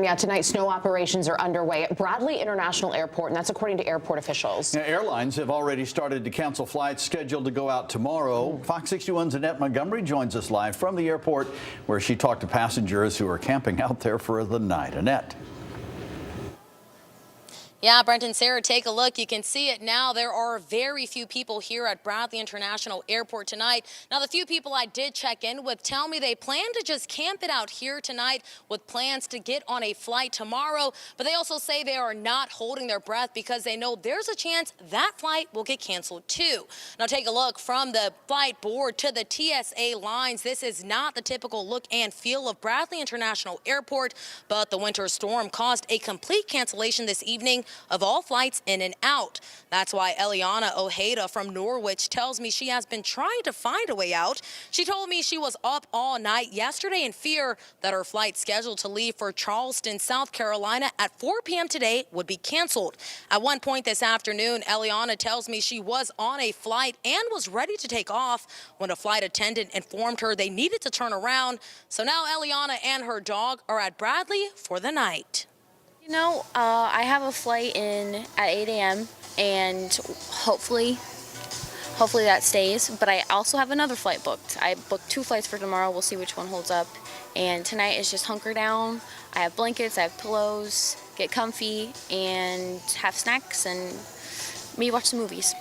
Yeah, tonight snow operations are underway at Bradley International Airport, and that's according to airport officials. Now, airlines have already started to cancel flights scheduled to go out tomorrow. Fox 61's Annette Montgomery joins us live from the airport, where she talked to passengers who are camping out there for the night. Annette. Yeah, Brent and Sarah, take a look. You can see it now. There are very few people here at Bradley International Airport tonight. Now, the few people I did check in with tell me they plan to just camp it out here tonight with plans to get on a flight tomorrow. But they also say they are not holding their breath because they know there's a chance that flight will get canceled too. Now, take a look from the flight board to the TSA lines. This is not the typical look and feel of Bradley International Airport, but the winter storm caused a complete cancellation this evening of all flights in and out. That's why Eliana Ojeda from Norwich tells me she has been trying to find a way out. She told me she was up all night yesterday in fear that her flight scheduled to leave for Charleston, South Carolina at 4 p.m. today would be canceled. At one point this afternoon, Eliana tells me she was on a flight and was ready to take off when a flight attendant informed her they needed to turn around. So now Eliana and her dog are at Bradley for the night. You know, I have a flight in at 8 a.m. and hopefully that stays. But I also have another flight booked. I booked 2 flights for tomorrow. We'll see which one holds up. And tonight is just hunker down. I have blankets, I have pillows, get comfy, and have snacks and maybe watch some movies.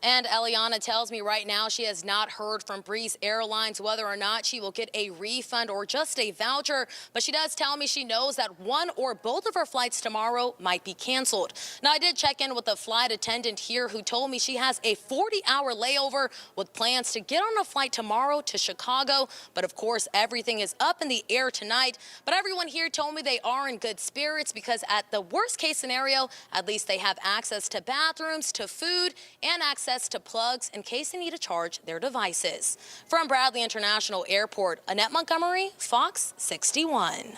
And Eliana tells me right now she has not heard from Breeze Airlines whether or not she will get a refund or just a voucher. But she does tell me she knows that one or both of her flights tomorrow might be canceled. Now, I did check in with a flight attendant here who told me she has a 40-hour layover with plans to get on a flight tomorrow to Chicago. But of course, everything is up in the air tonight. But everyone here told me they are in good spirits because at the worst case scenario, at least they have access to bathrooms, to food, and access to plugs in case they need to charge their devices. From Bradley International Airport, Annette Montgomery, Fox 61.